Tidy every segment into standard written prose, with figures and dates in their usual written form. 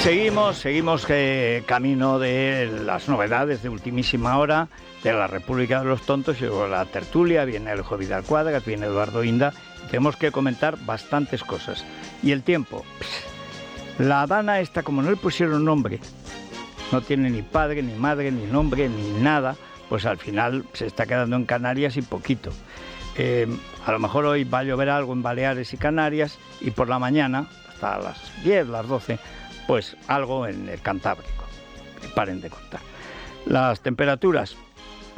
Seguimos camino de las novedades de ultimísima hora de la República de los Tontos. Llegó la tertulia, viene el Vidal Cuadras, viene Eduardo Inda. Tenemos que comentar bastantes cosas. Y el tiempo. La Dana esta, como no le pusieron nombre, no tiene ni padre, ni madre, ni nombre, ni nada, pues al final se está quedando en Canarias y poquito. A lo mejor hoy va a llover algo en Baleares y Canarias y por la mañana, hasta las 10, las 12, pues algo en el Cantábrico. Que paren de contar. Las temperaturas,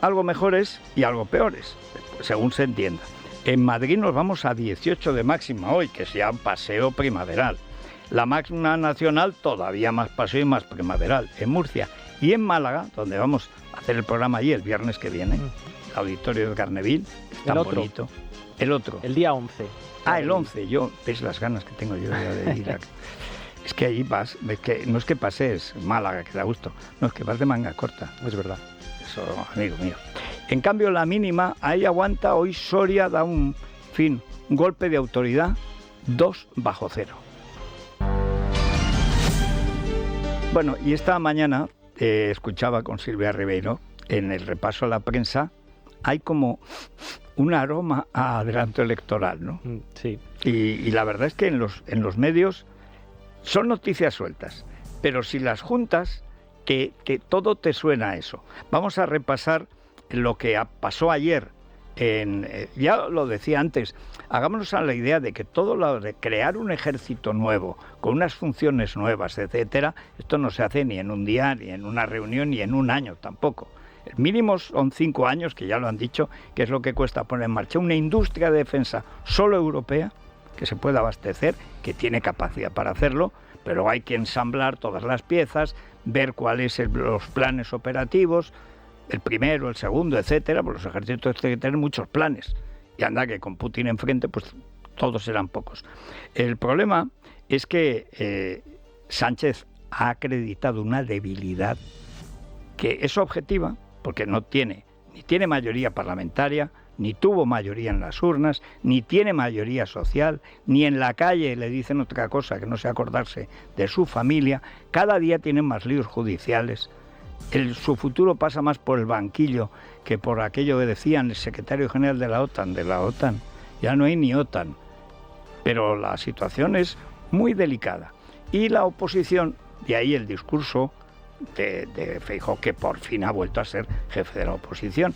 algo mejores y algo peores, según se entienda. En Madrid nos vamos a 18 de máxima hoy, que es ya un paseo primaveral. La máxima nacional todavía más paseo y más primaveral, en Murcia. Y en Málaga, donde vamos a hacer el programa allí el viernes que viene, el auditorio de Carneville, tan bonito. El otro. El día 11. El 11. ¿Ves las ganas que tengo yo de ir a... Es que allí vas, ves que no es que pases Málaga, que da gusto, no, es que vas de manga corta. Es verdad. Eso, amigo mío. En cambio, la mínima, ahí aguanta, hoy Soria da un golpe de autoridad, 2 bajo cero. Bueno, y esta mañana escuchaba con Silvia Ribeiro, en el repaso a la prensa, hay como un aroma a adelanto electoral, ¿no? Sí. Y la verdad es que en los medios son noticias sueltas, pero si las juntas, que todo te suena a eso. Vamos a repasar lo que pasó ayer. Ya lo decía antes, hagámonos a la idea de que todo lo de crear un ejército nuevo, con unas funciones nuevas, etcétera, esto no se hace ni en un día, ni en una reunión, ni en un año tampoco. El mínimo son 5 años, que ya lo han dicho, que es lo que cuesta poner en marcha una industria de defensa solo europea, que se pueda abastecer, que tiene capacidad para hacerlo, pero hay que ensamblar todas las piezas, ver cuáles son los planes operativos, el primero, el segundo, etcétera, pues los ejércitos tienen que tener muchos planes. Y anda que con Putin enfrente, pues todos serán pocos. El problema es que Sánchez ha acreditado una debilidad que es objetiva, porque no tiene, ni tiene mayoría parlamentaria, ni tuvo mayoría en las urnas, ni tiene mayoría social, ni en la calle le dicen otra cosa que no sea acordarse de su familia. Cada día tienen más líos judiciales. Su futuro pasa más por el banquillo que por aquello que decían el secretario general de la OTAN. Ya no hay ni OTAN. Pero la situación es muy delicada. Y la oposición, de ahí el discurso de Feijóo, que por fin ha vuelto a ser jefe de la oposición.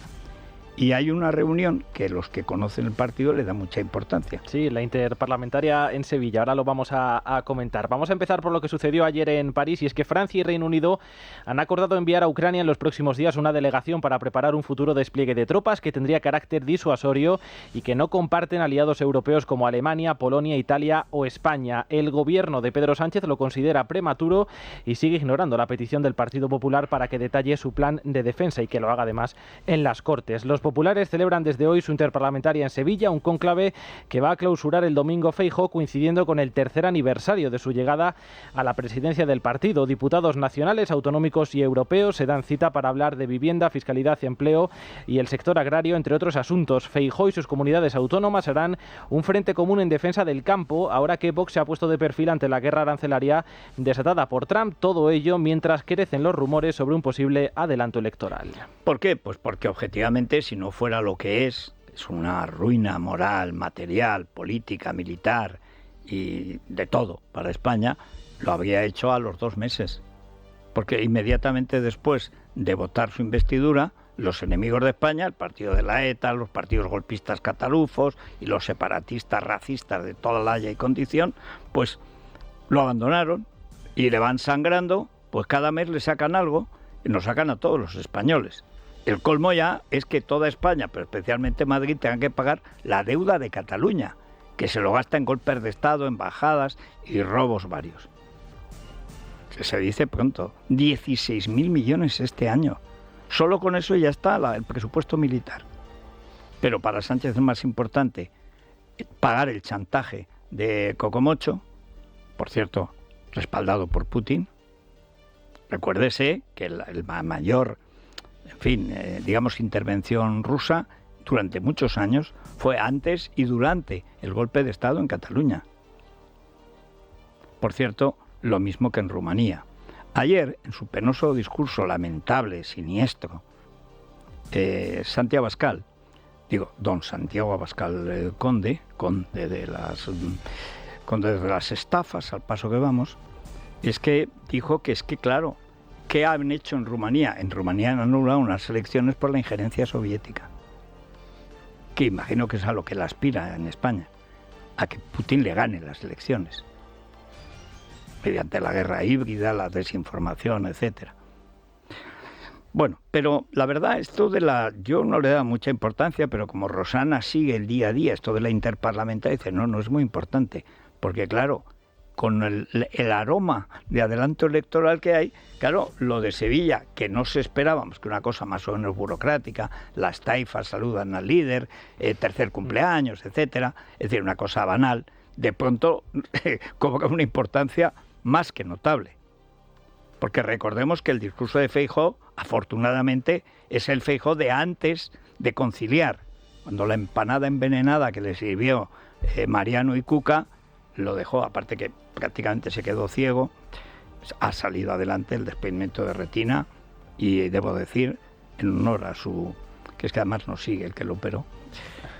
Y hay una reunión que los que conocen el partido le dan mucha importancia. Sí, la interparlamentaria en Sevilla. Ahora lo vamos a comentar. Vamos a empezar por lo que sucedió ayer en París, y es que Francia y Reino Unido han acordado enviar a Ucrania en los próximos días una delegación para preparar un futuro despliegue de tropas que tendría carácter disuasorio y que no comparten aliados europeos como Alemania, Polonia, Italia o España. El gobierno de Pedro Sánchez lo considera prematuro y sigue ignorando la petición del Partido Popular para que detalle su plan de defensa y que lo haga además en las Cortes. Los populares celebran desde hoy su interparlamentaria en Sevilla, un cónclave que va a clausurar el domingo Feijóo, coincidiendo con el 3er aniversario de su llegada a la presidencia del partido. Diputados nacionales, autonómicos y europeos se dan cita para hablar de vivienda, fiscalidad y empleo y el sector agrario, entre otros asuntos. Feijóo y sus comunidades autónomas harán un frente común en defensa del campo, ahora que Vox se ha puesto de perfil ante la guerra arancelaria desatada por Trump. Todo ello mientras crecen los rumores sobre un posible adelanto electoral. ¿Por qué? Pues porque objetivamente, si no fuera lo que es una ruina moral, material, política, militar y de todo para España, lo habría hecho a los 2 meses. Porque inmediatamente después de votar su investidura, los enemigos de España, el partido de la ETA, los partidos golpistas catalufos y los separatistas racistas de toda la haya y condición, pues lo abandonaron y le van sangrando, pues cada mes le sacan algo y nos sacan a todos los españoles. El colmo ya es que toda España, pero especialmente Madrid, tengan que pagar la deuda de Cataluña, que se lo gasta en golpes de Estado, embajadas y robos varios. Que se dice pronto, 16.000 millones este año. Solo con eso ya está el presupuesto militar. Pero para Sánchez es más importante pagar el chantaje de Cocomocho, por cierto, respaldado por Putin. Recuérdese que el mayor... digamos, intervención rusa durante muchos años fue antes y durante el golpe de Estado en Cataluña. Por cierto, lo mismo que en Rumanía. Ayer, en su penoso discurso lamentable, siniestro, Santiago Abascal, don Santiago Abascal conde de las estafas, al paso que vamos, es que dijo que claro, ¿qué han hecho en Rumanía? En Rumanía han anulado unas elecciones por la injerencia soviética, que imagino que es a lo que él aspira en España, a que Putin le gane las elecciones, mediante la guerra híbrida, la desinformación, etcétera. Bueno, pero la verdad, yo no le he dado mucha importancia, pero como Rosana sigue el día a día, esto de la interparlamentaria, dice, no es muy importante, porque claro, con el aroma de adelanto electoral que hay, claro, lo de Sevilla, que no se esperábamos, que una cosa más o menos burocrática, las taifas saludan al líder, tercer cumpleaños, etcétera, es decir, una cosa banal, de pronto cobra una importancia más que notable. Porque recordemos que el discurso de Feijóo, afortunadamente, es el Feijóo de antes de conciliar, cuando la empanada envenenada que le sirvió Mariano y Cuca lo dejó, aparte que prácticamente se quedó ciego, ha salido adelante el desprendimiento de retina y debo decir, en honor a que es que además no sigue el que lo operó,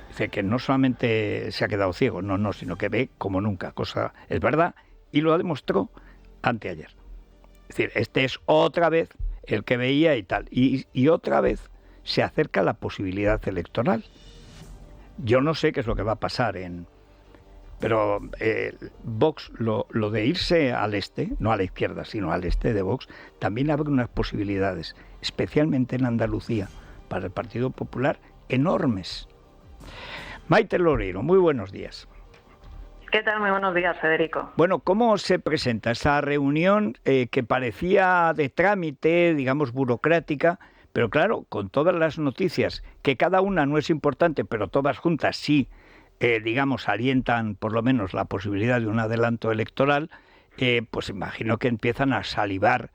dice que no solamente se ha quedado ciego, sino que ve como nunca, es verdad, y lo demostró anteayer. Es decir, este es otra vez el que veía y tal. Y otra vez se acerca la posibilidad electoral. Yo no sé qué es lo que va a pasar pero Vox, lo de irse al este, no a la izquierda, sino al este de Vox, también abre unas posibilidades, especialmente en Andalucía, para el Partido Popular, enormes. Maite Loureiro, muy buenos días. ¿Qué tal? Muy buenos días, Federico. Bueno, ¿cómo se presenta esa reunión que parecía de trámite, digamos, burocrática, pero claro, con todas las noticias, que cada una no es importante, pero todas juntas sí, digamos, alientan por lo menos la posibilidad de un adelanto electoral, pues imagino que empiezan a salivar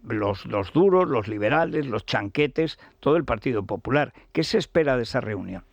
los duros, los liberales, los chanquetes, todo el Partido Popular. ¿Qué se espera de esa reunión?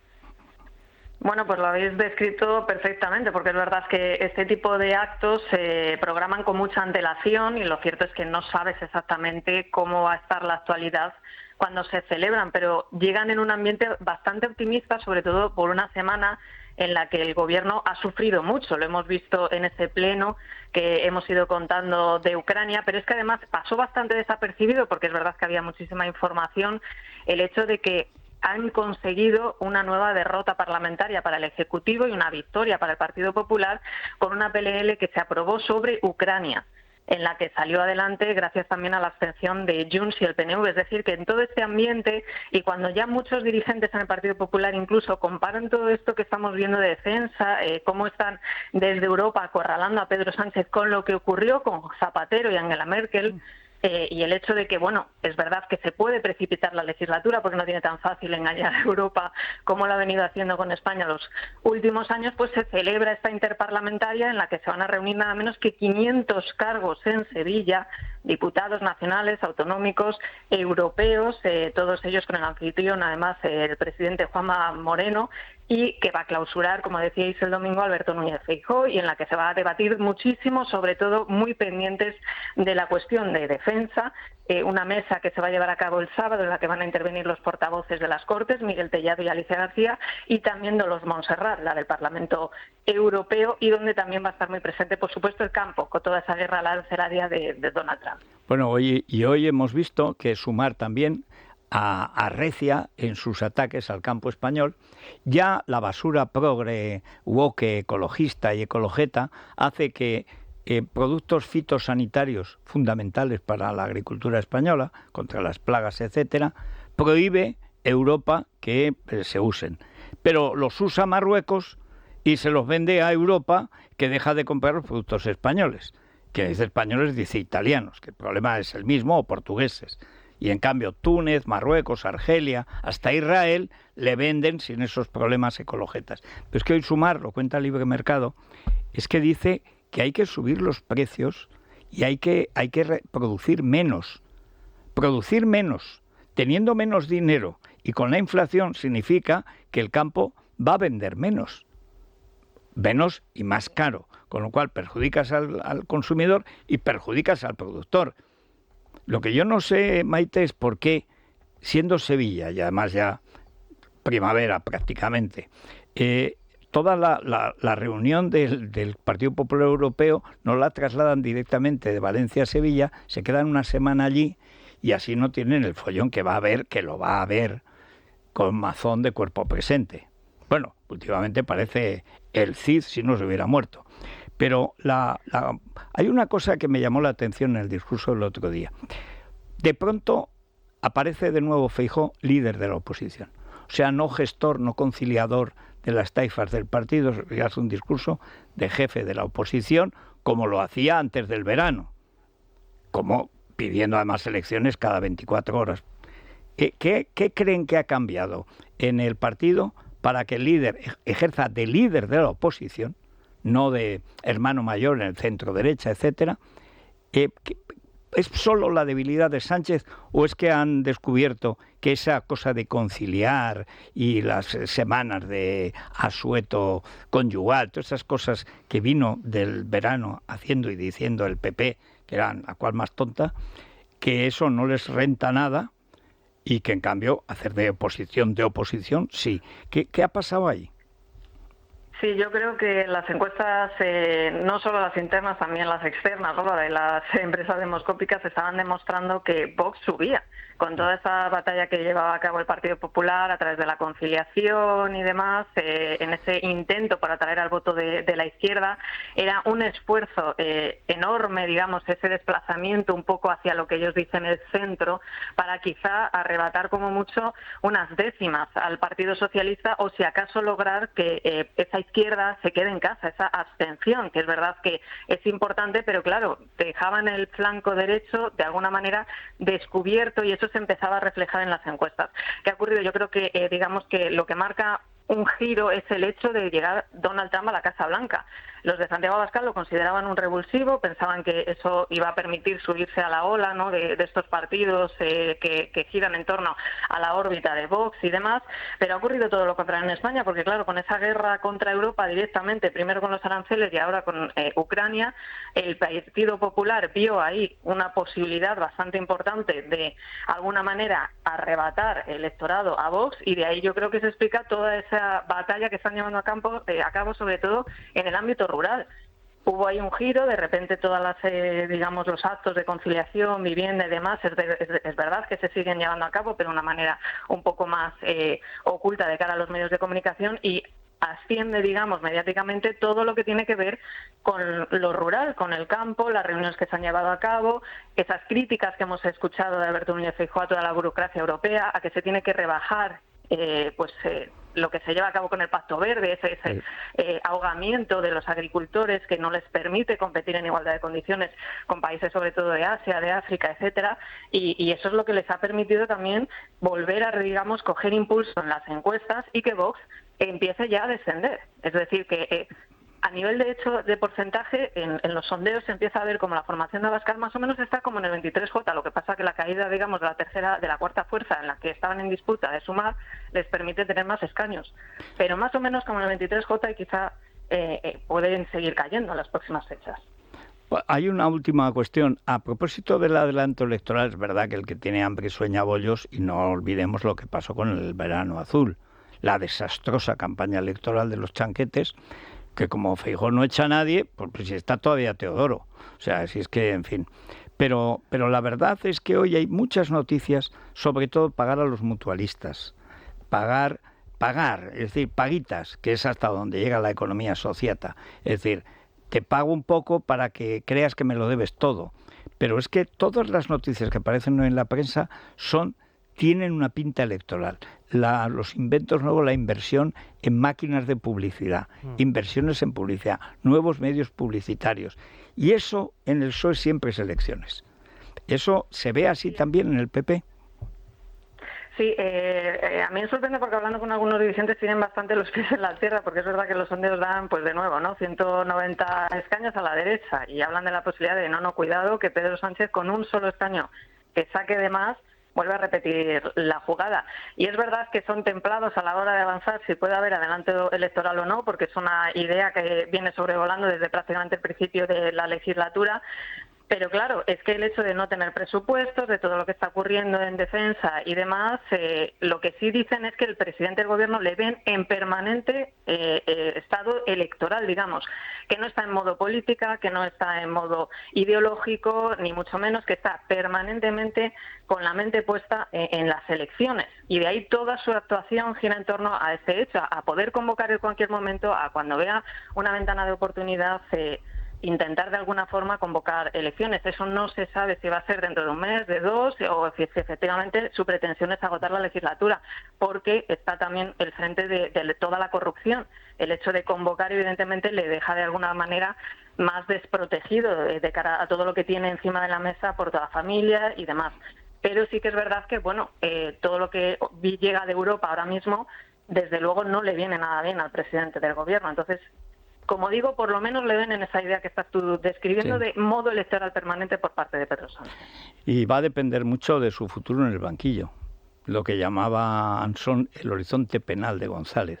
Bueno, pues lo habéis descrito perfectamente, porque es verdad que este tipo de actos se programan con mucha antelación y lo cierto es que no sabes exactamente cómo va a estar la actualidad cuando se celebran, pero llegan en un ambiente bastante optimista, sobre todo por una semana en la que el Gobierno ha sufrido mucho. Lo hemos visto en ese pleno que hemos ido contando de Ucrania, pero es que además pasó bastante desapercibido, porque es verdad que había muchísima información, el hecho de que han conseguido una nueva derrota parlamentaria para el Ejecutivo y una victoria para el Partido Popular con una PLL que se aprobó sobre Ucrania, en la que salió adelante gracias también a la abstención de Junts y el PNV. Es decir, que en todo este ambiente, y cuando ya muchos dirigentes en el Partido Popular incluso comparan todo esto que estamos viendo de defensa, cómo están desde Europa acorralando a Pedro Sánchez con lo que ocurrió con Zapatero y Angela Merkel, y el hecho de que, bueno, es verdad que se puede precipitar la legislatura porque no tiene tan fácil engañar a Europa como lo ha venido haciendo con España los últimos años, pues se celebra esta interparlamentaria en la que se van a reunir nada menos que 500 cargos en Sevilla, diputados nacionales, autonómicos, europeos, todos ellos con el anfitrión, además, el presidente Juanma Moreno, y que va a clausurar, como decíais el domingo, Alberto Núñez Feijóo, y en la que se va a debatir muchísimo, sobre todo muy pendientes de la cuestión de defensa, una mesa que se va a llevar a cabo el sábado en la que van a intervenir los portavoces de las Cortes, Miguel Tellado y Alicia García, y también Dolors Montserrat, la del Parlamento Europeo, y donde también va a estar muy presente, por supuesto, el campo, con toda esa guerra arancelaria de Donald Trump. Bueno, hoy hemos visto que Sumar también arrecia en sus ataques al campo español. Ya la basura progre, woke, ecologista y ecologeta hace que productos fitosanitarios fundamentales para la agricultura española, contra las plagas, etcétera, prohíbe Europa que se usen. Pero los usa Marruecos y se los vende a Europa, que deja de comprar los productos españoles. Que dice españoles, dice italianos, que el problema es el mismo, o portugueses. Y en cambio Túnez, Marruecos, Argelia, hasta Israel, le venden sin esos problemas ecologetas. Pero es que hoy Sumar, lo cuenta Libre Mercado, es que dice que hay que subir los precios y hay que producir menos. Producir menos, teniendo menos dinero y con la inflación, significa que el campo va a vender menos y más caro. con lo cual perjudicas al consumidor y perjudicas al productor. Lo que yo no sé, Maite, es por qué, siendo Sevilla, y además ya primavera prácticamente, toda la reunión del Partido Popular Europeo no la trasladan directamente de Valencia a Sevilla, se quedan una semana allí y así no tienen el follón que va a haber, que lo va a haber con mazón de cuerpo presente. Bueno, últimamente parece el Cid si no se hubiera muerto. Pero hay una cosa que me llamó la atención en el discurso del otro día. De pronto aparece de nuevo Feijóo, líder de la oposición. O sea, no gestor, no conciliador de las taifas del partido, y hace un discurso de jefe de la oposición, como lo hacía antes del verano, como pidiendo además elecciones cada 24 horas. ¿Qué creen que ha cambiado en el partido para que el líder ejerza de líder de la oposición, no de hermano mayor en el centro derecha, etcétera? ¿Es solo la debilidad de Sánchez o es que han descubierto que esa cosa de conciliar y las semanas de asueto conyugal, todas esas cosas que vino del verano haciendo y diciendo el PP, que eran a cual más tonta, que eso no les renta nada y que en cambio hacer de oposición, sí? ¿Qué ha pasado ahí? Sí, yo creo que las encuestas, no solo las internas, también las externas, ¿no? De las empresas demoscópicas, estaban demostrando que Vox subía con toda esa batalla que llevaba a cabo el Partido Popular a través de la conciliación y demás, en ese intento por atraer al voto de la izquierda. Era un esfuerzo enorme, digamos, ese desplazamiento un poco hacia lo que ellos dicen el centro, para quizá arrebatar como mucho unas décimas al Partido Socialista, o si acaso lograr que esa izquierda se quede en casa, esa abstención, que es verdad que es importante, pero claro, dejaban el flanco derecho de alguna manera descubierto y eso se empezaba a reflejar en las encuestas. ¿Qué ha ocurrido? Yo creo que, digamos que lo que marca un giro es el hecho de llegar Donald Trump a la Casa Blanca. Los de Santiago Abascal lo consideraban un revulsivo, pensaban que eso iba a permitir subirse a la ola, ¿no?, de estos partidos que giran en torno a la órbita de Vox y demás, pero ha ocurrido todo lo contrario en España, porque claro, con esa guerra contra Europa directamente, primero con los aranceles y ahora con Ucrania, el Partido Popular vio ahí una posibilidad bastante importante de alguna manera arrebatar electorado a Vox, y de ahí yo creo que se explica toda esa batalla que están llevando a cabo, sobre todo en el ámbito rural. Hubo ahí un giro, de repente todas las, digamos, los actos de conciliación, vivienda y demás, es verdad que se siguen llevando a cabo, pero de una manera un poco más oculta de cara a los medios de comunicación, y asciende, digamos, mediáticamente todo lo que tiene que ver con lo rural, con el campo, las reuniones que se han llevado a cabo, esas críticas que hemos escuchado de Alberto Núñez Feijóo a toda la burocracia europea, a que se tiene que rebajar lo que se lleva a cabo con el Pacto Verde, ese ahogamiento de los agricultores que no les permite competir en igualdad de condiciones con países sobre todo de Asia, de África, etcétera, y eso es lo que les ha permitido también volver a, digamos, coger impulso en las encuestas y que Vox empiece ya a descender. Es decir, que a nivel de hecho de porcentaje, en los sondeos se empieza a ver como la formación de Abascal más o menos está como en el 23J, lo que pasa que la caída, digamos, de la cuarta fuerza en la que estaban en disputa de Sumar les permite tener más escaños, pero más o menos como en el 23J, y quizá pueden seguir cayendo en las próximas fechas. Hay una última cuestión. A propósito del adelanto electoral, es verdad que el que tiene hambre sueña bollos, y no olvidemos lo que pasó con el verano azul, la desastrosa campaña electoral de los chanquetes, que como Feijóo no echa a nadie, pues si está todavía Teodoro. O sea, si es que, en fin. Pero la verdad es que hoy hay muchas noticias, sobre todo pagar a los mutualistas. Pagar, es decir, paguitas, que es hasta donde llega la economía sociata. Es decir, te pago un poco para que creas que me lo debes todo. Pero es que todas las noticias que aparecen en la prensa tienen una pinta electoral. Los inventos nuevos, la inversión en máquinas de publicidad, inversiones en publicidad, nuevos medios publicitarios. Y eso en el PSOE siempre es elecciones. ¿Eso se ve así también en el PP? Sí, a mí me sorprende porque hablando con algunos dirigentes tienen bastante los pies en la tierra, porque es verdad que los sondeos dan, pues de nuevo, ¿no?, 190 escaños a la derecha, y hablan de la posibilidad de, no, cuidado, que Pedro Sánchez con un solo escaño que saque de más vuelve a repetir la jugada. Y es verdad que son templados a la hora de avanzar si puede haber adelanto electoral o no, porque es una idea que viene sobrevolando desde prácticamente el principio de la legislatura. Pero claro, es que el hecho de no tener presupuestos, de todo lo que está ocurriendo en defensa y demás, lo que sí dicen es que el presidente del gobierno le ven en permanente estado electoral, digamos, que no está en modo política, que no está en modo ideológico, ni mucho menos, que está permanentemente con la mente puesta en las elecciones. Y de ahí toda su actuación gira en torno a este hecho, a poder convocar en cualquier momento, a cuando vea una ventana de oportunidad, intentar de alguna forma convocar elecciones. Eso no se sabe si va a ser dentro de un mes, de dos, o si efectivamente su pretensión es agotar la legislatura, porque está también el frente de toda la corrupción. El hecho de convocar, evidentemente, le deja de alguna manera más desprotegido de cara a todo lo que tiene encima de la mesa por toda la familia y demás. Pero sí que es verdad que, bueno, todo lo que llega de Europa ahora mismo, desde luego no le viene nada bien al presidente del gobierno. Entonces, como digo, por lo menos le ven en esa idea que estás tú describiendo, sí, de modo electoral permanente por parte de Pedro Sánchez. Y va a depender mucho de su futuro en el banquillo, lo que llamaba Ansón el horizonte penal de González,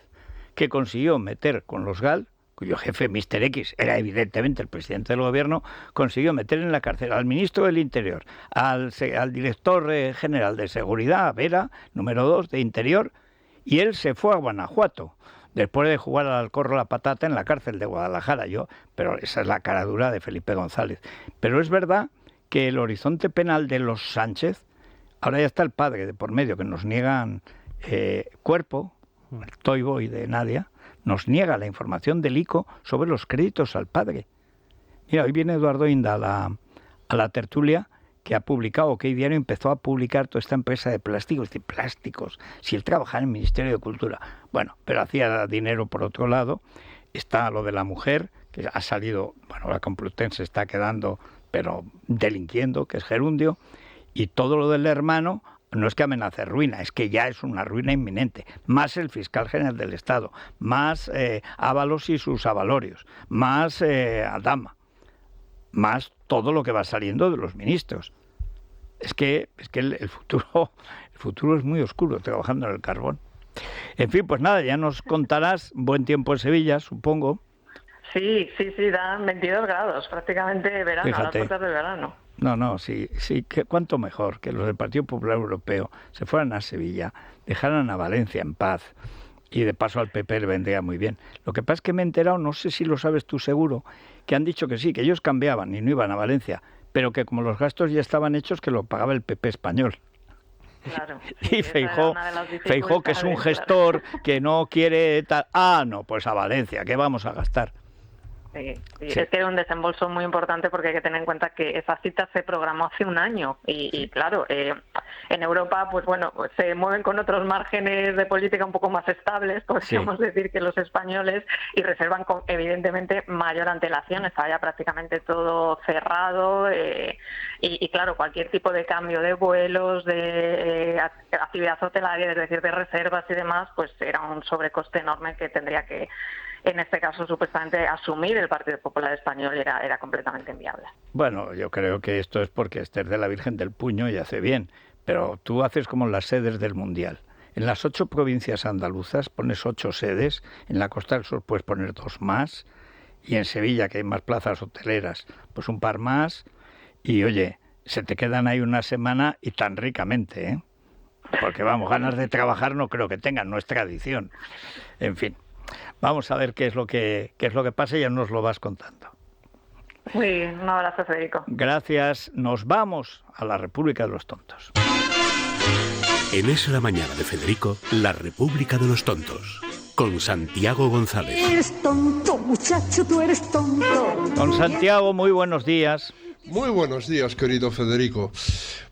que consiguió meter con los GAL, cuyo jefe, Mr. X, era evidentemente el presidente del gobierno, consiguió meter en la cárcel al ministro del Interior, al director general de Seguridad, a Vera, número 2 de Interior, y él se fue a Guanajuato, después de jugar al corro la patata en la cárcel de Guadalajara. Pero esa es la cara dura de Felipe González. Pero es verdad que el horizonte penal de los Sánchez, ahora ya está el padre de por medio, que nos niegan cuerpo, el Toibo y de Nadia, nos niega la información del ICO sobre los créditos al padre. Mira, hoy viene Eduardo Inda a la tertulia, que ha publicado, que Diario empezó a publicar toda esta empresa de plásticos, si él trabajaba en el Ministerio de Cultura. Bueno, pero hacía dinero por otro lado. Está lo de la mujer, que ha salido, bueno, la Complutense está quedando, pero delinquiendo, que es gerundio, y todo lo del hermano no es que amenace ruina, es que ya es una ruina inminente, más el fiscal general del Estado, más Ábalos y sus avalorios, más Aldama, más todo lo que va saliendo de los ministros. Es que el futuro es muy oscuro trabajando en el carbón. En fin, pues nada, ya nos contarás. Buen tiempo en Sevilla, supongo. Sí, dan 22 grados, prácticamente verano, fíjate, a las puertas del verano. No, sí, que cuánto mejor que los del Partido Popular Europeo se fueran a Sevilla, dejaran a Valencia en paz, y de paso al PP le vendría muy bien. Lo que pasa es que me he enterado, no sé si lo sabes tú seguro, que han dicho que sí, que ellos cambiaban y no iban a Valencia, pero que como los gastos ya estaban hechos, que lo pagaba el PP español. Claro. Y Feijóo, que es un gestor, claro, que no quiere tal. No, pues a Valencia, ¿qué vamos a gastar? Sí. Es que era un desembolso muy importante, porque hay que tener en cuenta que esa cita se programó hace un año y claro, en Europa pues bueno, se mueven con otros márgenes de política un poco más estables, podríamos decir, que los españoles, y reservan con evidentemente mayor antelación. Está ya prácticamente todo cerrado y claro, cualquier tipo de cambio de vuelos, de actividad hotelaria, es decir, de reservas y demás, pues era un sobrecoste enorme que tendría que, en este caso, supuestamente asumir el Partido Popular Español, era completamente inviable. Bueno, yo creo que esto es porque Esther de la Virgen del Puño y hace bien, pero tú haces como las sedes del Mundial. En las 8 provincias andaluzas pones 8 sedes, en la Costa del Sur puedes poner 2 más, y en Sevilla, que hay más plazas hoteleras, pues un par más, y oye, se te quedan ahí una semana y tan ricamente, ¿eh? Porque vamos, ganas de trabajar no creo que tengan, no es tradición. En fin. Vamos a ver qué es lo que pasa y ya nos lo vas contando. Muy bien, un abrazo, Federico. Gracias. Nos vamos a la República de los Tontos. En Es la Mañana de Federico, la República de los Tontos, con Santiago González. Eres tonto, muchacho, tú eres tonto. Don Santiago, muy buenos días. Muy buenos días, querido Federico.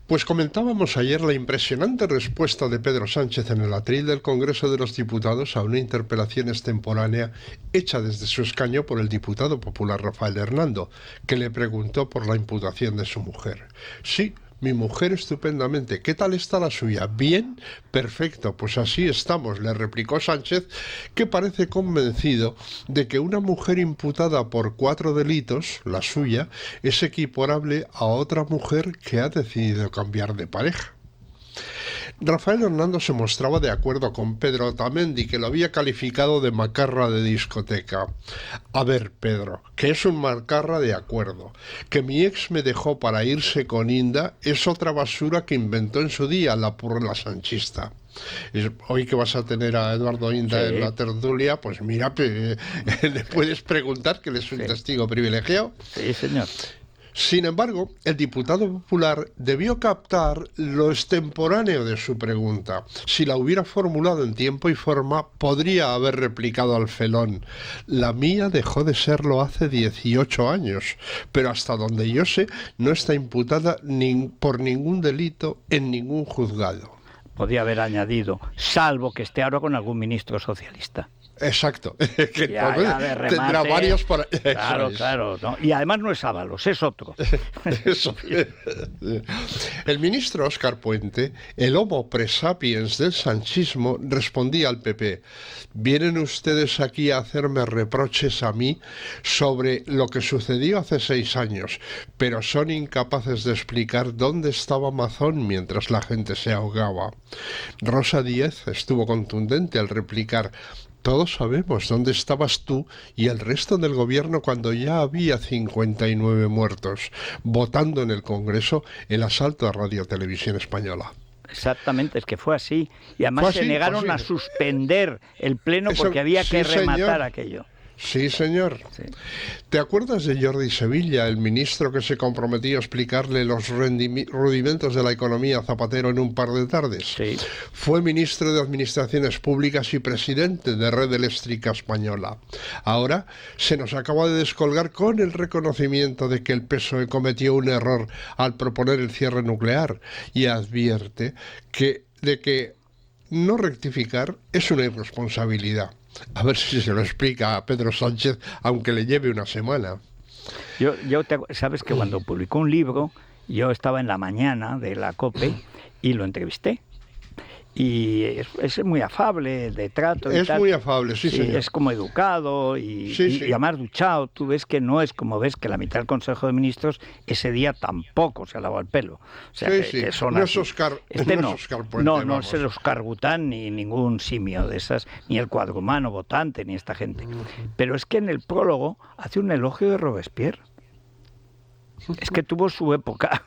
Pues comentábamos ayer la impresionante respuesta de Pedro Sánchez en el atril del Congreso de los Diputados a una interpelación extemporánea hecha desde su escaño por el diputado popular Rafael Hernando, que le preguntó por la imputación de su mujer. Sí, mi mujer estupendamente. ¿Qué tal está la suya? ¿Bien? Perfecto, pues así estamos, le replicó Sánchez, que parece convencido de que una mujer imputada por 4 delitos, la suya, es equiparable a otra mujer que ha decidido cambiar de pareja. Rafael Hernando se mostraba de acuerdo con Pedro Otamendi, que lo había calificado de macarra de discoteca. A ver, Pedro, que es un macarra de acuerdo. Que mi ex me dejó para irse con Inda es otra basura que inventó en su día la purla sanchista. Hoy que vas a tener a Eduardo Inda en la tertulia, pues mira, le puedes preguntar, que él es un testigo privilegiado. Sí, señor. Sin embargo, el diputado popular debió captar lo extemporáneo de su pregunta. Si la hubiera formulado en tiempo y forma, podría haber replicado al felón: la mía dejó de serlo hace 18 años, pero hasta donde yo sé, no está imputada por ningún delito en ningún juzgado. Podía haber añadido, salvo que esté ahora con algún ministro socialista. Exacto. Que ya de remate, tendrá varios por... Claro, claro. ¿No? Y además no es Ábalos, es otro. Eso. El ministro Óscar Puente, el homo presapiens del sanchismo, respondía al PP: vienen ustedes aquí a hacerme reproches a mí sobre lo que sucedió hace 6 años, pero son incapaces de explicar dónde estaba Mazón mientras la gente se ahogaba. Rosa Díez estuvo contundente al replicar: todos sabemos dónde estabas tú y el resto del gobierno cuando ya había 59 muertos, votando en el Congreso el asalto a Radio Televisión Española. Exactamente, es que fue así. Y además se negaron a suspender el pleno porque había que rematar aquello. Sí, señor. Sí. ¿Te acuerdas de Jordi Sevilla, el ministro que se comprometió a explicarle los rudimentos de la economía a Zapatero en un par de tardes? Sí. Fue ministro de Administraciones Públicas y presidente de Red Eléctrica Española. Ahora se nos acaba de descolgar con el reconocimiento de que el PSOE cometió un error al proponer el cierre nuclear y advierte de que no rectificar es una irresponsabilidad. A ver si se lo explica a Pedro Sánchez, aunque le lleve una semana. Sabes que cuando publicó un libro, yo estaba en la mañana de la COPE y lo entrevisté. Y es muy afable, de trato y es tal. Muy afable, sí, señor. Es como educado y además duchado. Tú ves que no es como ves que la mitad del Consejo de Ministros ese día tampoco se ha lavado el pelo. O sea, que son no así. es Óscar Puente, no es el Óscar Bután ni ningún simio de esas, ni el cuadrumano votante, ni esta gente. Pero es que en el prólogo hace un elogio de Robespierre. Es que tuvo su época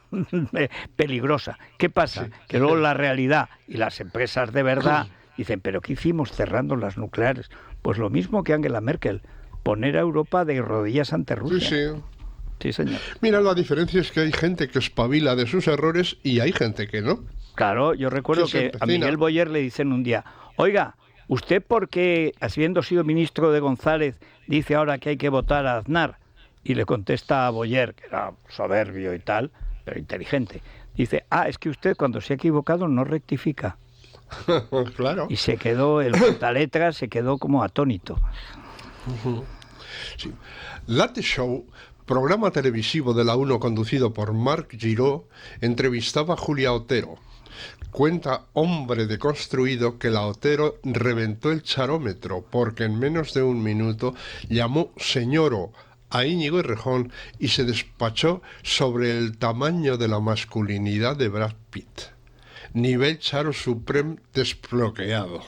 peligrosa. ¿Qué pasa? Que luego la realidad y las empresas de verdad dicen, ¿pero qué hicimos cerrando las nucleares? Pues lo mismo que Angela Merkel, poner a Europa de rodillas ante Rusia. Sí, señor. Mira, la diferencia es que hay gente que espabila de sus errores y hay gente que no. Claro, yo recuerdo que a Miguel Boyer le dicen un día, oiga, ¿usted por qué, habiendo sido ministro de González, dice ahora que hay que votar a Aznar? Y le contesta a Boyer, que era soberbio y tal, pero inteligente. Dice, es que usted cuando se ha equivocado no rectifica. Claro. Y se quedó, el puntaletra se quedó como atónito. Sí. Late Show, programa televisivo de la 1 conducido por Marc Giró, entrevistaba a Julia Otero. Cuenta hombre deconstruido que la Otero reventó el charómetro porque en menos de 1 minuto llamó señoro a Íñigo Errejón y se despachó sobre el tamaño de la masculinidad de Brad Pitt. Nivel Charo Supreme desbloqueado.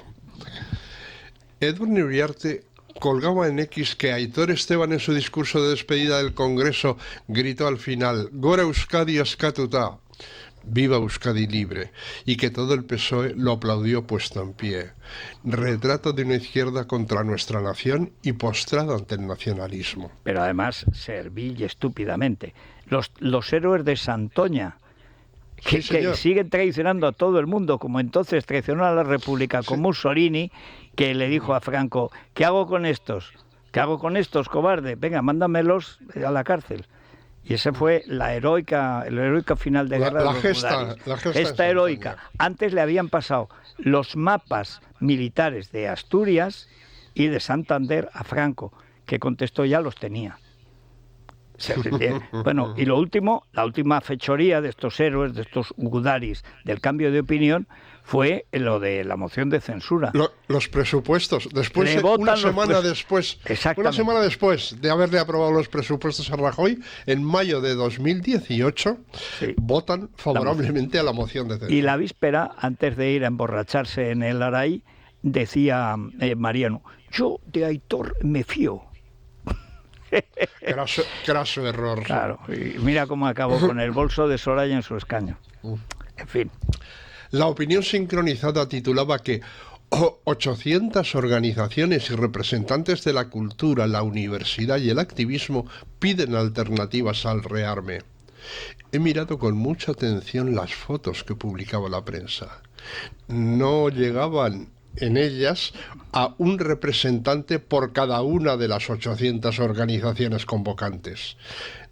Edurne Uriarte colgaba en X que Aitor Esteban en su discurso de despedida del Congreso gritó al final: Gora Euskadi askatuta, viva Euskadi libre, y que todo el PSOE lo aplaudió puesto en pie. Retrato de una izquierda contra nuestra nación y postrada ante el nacionalismo. Pero además servil y estúpidamente. Los héroes de Santoña, que siguen traicionando a todo el mundo, como entonces traicionó a la República con Mussolini, que le dijo a Franco, ¿qué hago con estos? ¿Qué hago con estos, cobarde? Venga, mándamelos a la cárcel. Y esa fue el heroica final de guerra de los gesta heroica. Antes le habían pasado los mapas militares de Asturias y de Santander a Franco, que contestó ya los tenía. Bueno, y lo último, la última fechoría de estos héroes, de estos gudaris del cambio de opinión, fue lo de la moción de censura. Los presupuestos. Después, una semana después de haberle aprobado los presupuestos a Rajoy, en mayo de 2018, votan favorablemente a la moción de censura. Y la víspera, antes de ir a emborracharse en el Araí, decía Mariano, yo de Aitor me fío. Graso error. Claro, y mira cómo acabó con el bolso de Soraya en su escaño. En fin. La opinión sincronizada titulaba que 800 organizaciones y representantes de la cultura, la universidad y el activismo piden alternativas al rearme. He mirado con mucha atención las fotos que publicaba la prensa. No llegaban en ellas a un representante por cada una de las 800 organizaciones convocantes.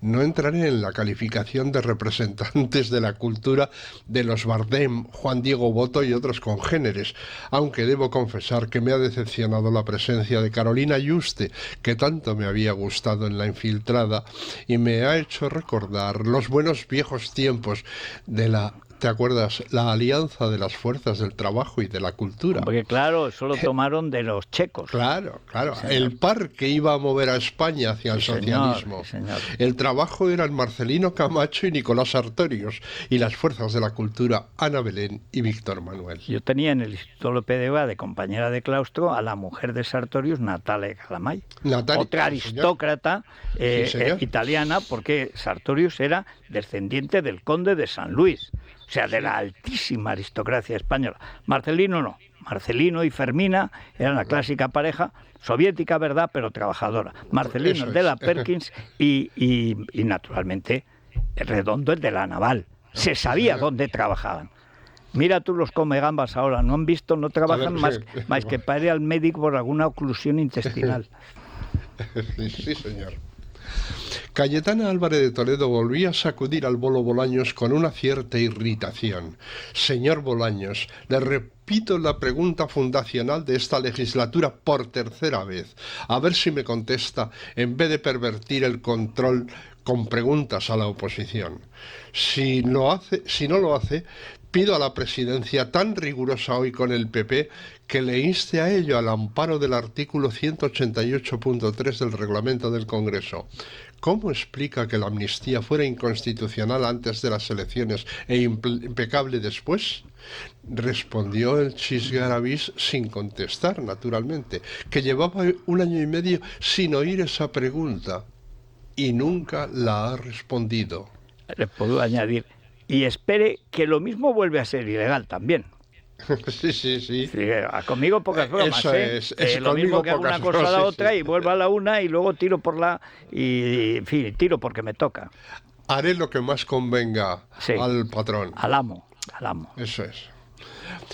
No entraré en la calificación de representantes de la cultura de los Bardem, Juan Diego Boto y otros congéneres, aunque debo confesar que me ha decepcionado la presencia de Carolina Yuste, que tanto me había gustado en La Infiltrada, y me ha hecho recordar los buenos viejos tiempos de la... ¿Te acuerdas? La alianza de las fuerzas del trabajo y de la cultura. Porque claro, eso lo tomaron de los checos. Claro. Sí, el par que iba a mover a España hacia el socialismo. Señor. El trabajo eran Marcelino Camacho y Nicolás Sartorius, y las fuerzas de la cultura Ana Belén y Víctor Manuel. Yo tenía en el Instituto Lope de Vega de compañera de claustro a la mujer de Sartorius, Natalia Calamay. Otra aristócrata italiana, porque Sartorius era descendiente del conde de San Luis. O sea, de la altísima aristocracia española. Marcelino no. Marcelino y Fermina eran la clásica pareja soviética, ¿verdad?, pero trabajadora. Marcelino el de la Perkins y naturalmente Redondo el de la Naval. Se sabía dónde trabajaban. Mira tú los comegambas ahora, no han visto, no trabajan más que para ir al médico por alguna oclusión intestinal. Sí, señor. Cayetana Álvarez de Toledo volvía a sacudir al Bolo Bolaños con una cierta irritación. Señor Bolaños, le repito la pregunta fundacional de esta legislatura por tercera vez. A ver si me contesta, en vez de pervertir el control con preguntas a la oposición. Si no lo hace, pido a la presidencia, tan rigurosa hoy con el PP, que le inste a ello al amparo del artículo 188.3 del reglamento del Congreso. ¿Cómo explica que la amnistía fuera inconstitucional antes de las elecciones e impecable después? Respondió el Chisgarabís sin contestar, naturalmente, que llevaba 1 año y medio sin oír esa pregunta y nunca la ha respondido. Le puedo añadir, y espere que lo mismo vuelve a ser ilegal también. Sí. Conmigo pocas bromas, es lo mismo que hago una cosa a la otra y vuelvo a la una y luego tiro por la... Y, en fin, tiro porque me toca. Haré lo que más convenga al patrón. Al amo. Eso es.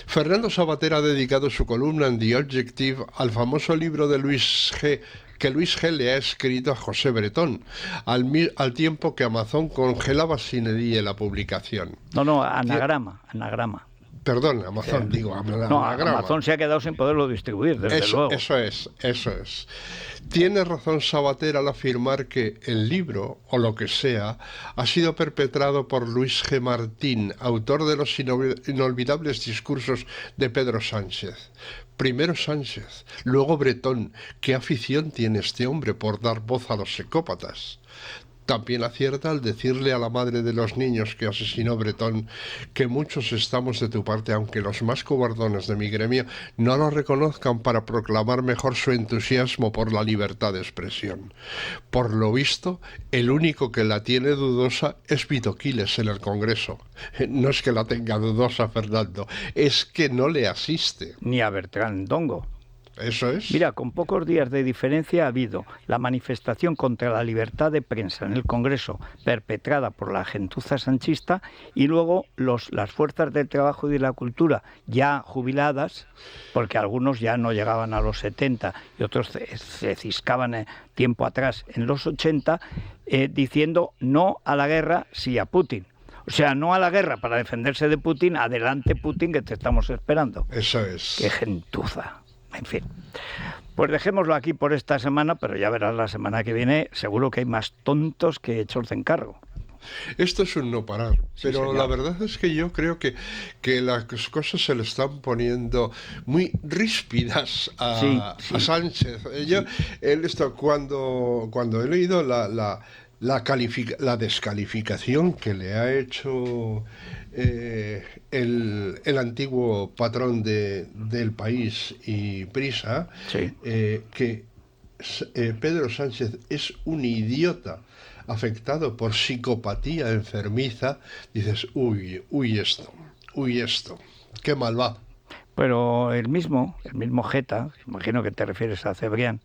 Fernando Savater ha dedicado su columna en The Objective al famoso libro de Luis G., que Luis G. le ha escrito a José Bretón, al tiempo que Amazon congelaba sin edie la publicación. No, anagrama. Perdón, Amazon, Amazon se ha quedado sin poderlo distribuir, desde luego. Eso es. Tiene razón Savater al afirmar que el libro, o lo que sea, ha sido perpetrado por Luis G. Martín, autor de los inolvidables discursos de Pedro Sánchez. Primero Sánchez, luego Bretón. ¿Qué afición tiene este hombre por dar voz a los psicópatas? También acierta al decirle a la madre de los niños que asesinó Bretón que muchos estamos de tu parte, aunque los más cobardones de mi gremio no lo reconozcan para proclamar mejor su entusiasmo por la libertad de expresión. Por lo visto, el único que la tiene dudosa es Vito Quiles en el Congreso. No es que la tenga dudosa, Fernando, es que no le asiste. Ni a Bertrand Dongo. Eso es. Mira, con pocos días de diferencia ha habido la manifestación contra la libertad de prensa en el Congreso perpetrada por la gentuza sanchista y luego las fuerzas del trabajo y de la cultura ya jubiladas, porque algunos ya no llegaban a los 70 y otros se ciscaban tiempo atrás en los 80, diciendo no a la guerra, sí a Putin. O sea, no a la guerra para defenderse de Putin, adelante Putin que te estamos esperando. Eso es. Qué gentuza. En fin. Pues dejémoslo aquí por esta semana, pero ya verás la semana que viene, seguro que hay más tontos que hechos de encargo. Esto es un no parar, pero señor. la verdad es que yo creo que las cosas se le están poniendo muy ríspidas a Sánchez. Cuando he leído la descalificación que le ha hecho el antiguo patrón del País y Prisa, que Pedro Sánchez es un idiota afectado por psicopatía enfermiza, dices, uy esto, qué mal va. Pero el mismo Jeta, imagino que te refieres a Cebrián,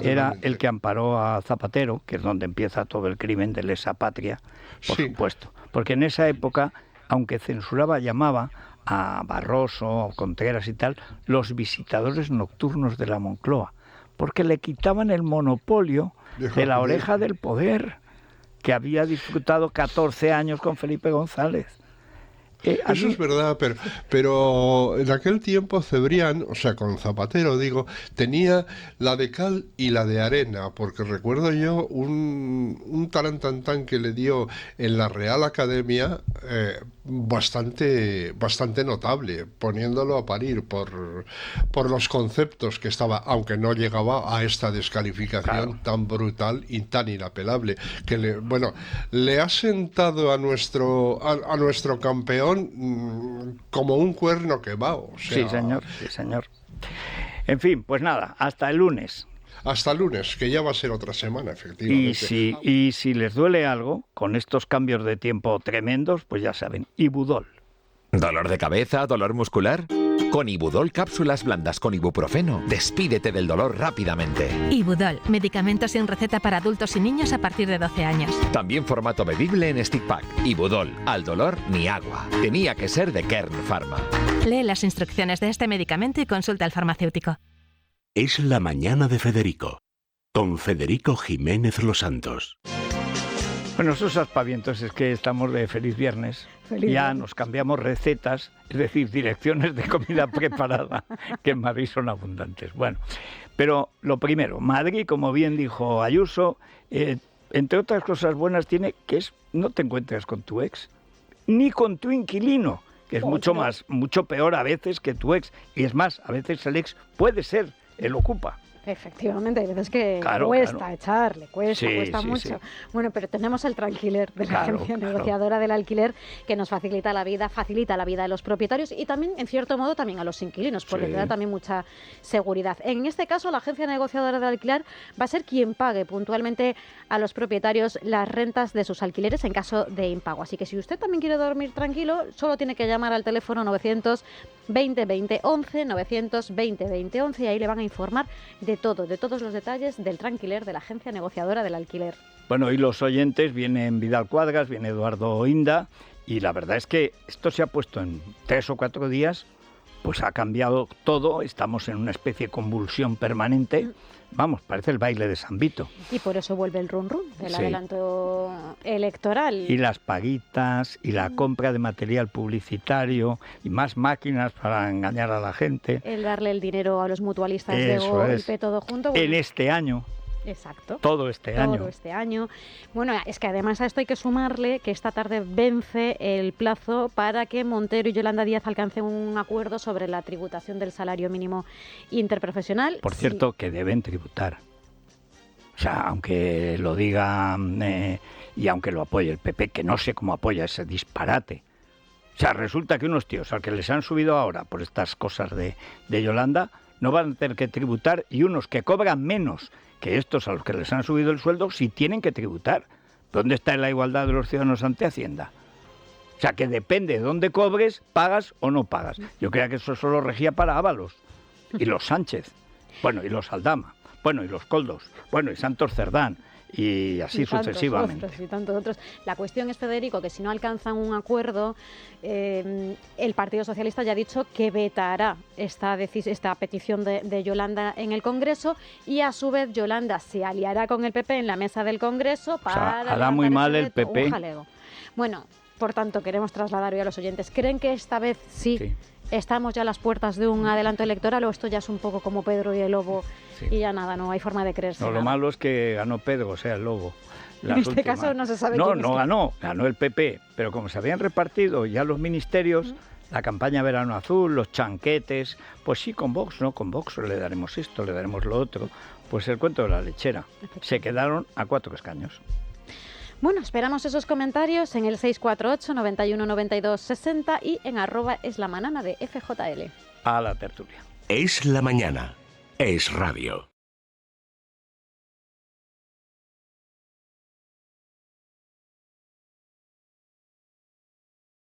era el que amparó a Zapatero, que es donde empieza todo el crimen de lesa patria, por supuesto. Porque en esa época, aunque censuraba, llamaba a Barroso, Contreras y tal, los visitadores nocturnos de la Moncloa, porque le quitaban el monopolio de la oreja del poder, que había disfrutado 14 años con Felipe González. Eso es verdad, pero en aquel tiempo Cebrián, o sea, con Zapatero, digo, tenía la de cal y la de arena, porque recuerdo yo un tarantantán que le dio en la Real Academia bastante notable, poniéndolo a parir por los conceptos que estaba, aunque no llegaba a esta descalificación tan brutal y tan inapelable, que le ha sentado a nuestro campeón como un cuerno quemado. O sea... Sí, señor. En fin, pues nada, hasta el lunes. Hasta el lunes, que ya va a ser otra semana, efectivamente. Y si les duele algo, con estos cambios de tiempo tremendos, pues ya saben, Ibudol. ¿Dolor de cabeza? ¿Dolor muscular? Con Ibudol cápsulas blandas con ibuprofeno, despídete del dolor rápidamente. Ibudol, medicamento sin receta para adultos y niños a partir de 12 años. También formato bebible en stick pack. Ibudol, al dolor ni agua. Tenía que ser de Kern Pharma. Lee las instrucciones de este medicamento y consulta al farmacéutico. Es la mañana de Federico, con Federico Jiménez Los Santos. Bueno, esos aspavientos es que estamos de feliz viernes. Nos cambiamos recetas, es decir, direcciones de comida preparada, que en Madrid son abundantes. Bueno, pero lo primero, Madrid, como bien dijo Ayuso, entre otras cosas buenas tiene que no te encuentras con tu ex, ni con tu inquilino, que es mucho peor a veces que tu ex. Y es más, a veces el ex puede ser el ocupa. Efectivamente, hay veces que cuesta echarle, cuesta mucho. Sí. Bueno, pero tenemos el Tranquiler de la agencia negociadora del alquiler, que nos facilita la vida de los propietarios y también, en cierto modo, también a los inquilinos, porque te da también mucha seguridad. En este caso, la agencia negociadora del alquiler va a ser quien pague puntualmente a los propietarios las rentas de sus alquileres en caso de impago. Así que si usted también quiere dormir tranquilo, solo tiene que llamar al teléfono 920-2011, 920-2011, y ahí le van a informar de todos los detalles del Tranquiler de la agencia negociadora del alquiler. Bueno, y los oyentes, vienen Vidal Cuadras, viene Eduardo Inda, y la verdad es que esto se ha puesto en 3 o 4 días, pues ha cambiado todo, estamos en una especie de convulsión permanente. Vamos, parece el baile de San Vito. Y por eso vuelve el run run del adelanto electoral. Y las paguitas, y la compra de material publicitario, y más máquinas para engañar a la gente. El darle el dinero a los mutualistas de golpe, todo junto. Bueno, en este año. Exacto. Todo este año. Bueno, es que además a esto hay que sumarle que esta tarde vence el plazo para que Montero y Yolanda Díaz alcancen un acuerdo sobre la tributación del salario mínimo interprofesional. Por cierto, que deben tributar. O sea, aunque lo diga y aunque lo apoye el PP, que no sé cómo apoya ese disparate. O sea, resulta que unos tíos al que les han subido ahora por estas cosas de Yolanda no van a tener que tributar, y unos que cobran menos que estos a los que les han subido el sueldo sí tienen que tributar. ¿Dónde está la igualdad de los ciudadanos ante Hacienda? O sea, que depende de dónde cobres, pagas o no pagas. Yo creía que eso solo regía para Ábalos y los Sánchez, bueno, y los Aldama, bueno, y los Coldos, bueno, y Santos Cerdán, y así sucesivamente. Y tantos otros. La cuestión es, Federico, que si no alcanzan un acuerdo, el Partido Socialista ya ha dicho que vetará esta petición de Yolanda en el Congreso, y a su vez Yolanda se aliará con el PP en la mesa del Congreso para... O sea, hará muy mal el PP. Bueno, por tanto, queremos trasladar hoy a los oyentes. ¿Creen que esta vez sí. estamos ya a las puertas de un adelanto electoral o esto ya es un poco como Pedro y el Lobo y ya nada, no hay forma de creerse? No, lo malo es que ganó Pedro, o sea, el Lobo. En este caso no se sabe quién es. No ganó el PP, pero como se habían repartido ya los ministerios, la campaña Verano Azul, los chanquetes, pues sí, con Vox le daremos esto, le daremos lo otro, pues el cuento de la lechera. Se quedaron a 4 escaños. Bueno, esperamos esos comentarios en el 648 91 92 60 y en @eslamanana de FJL. A la tertulia. Es la mañana. Es radio.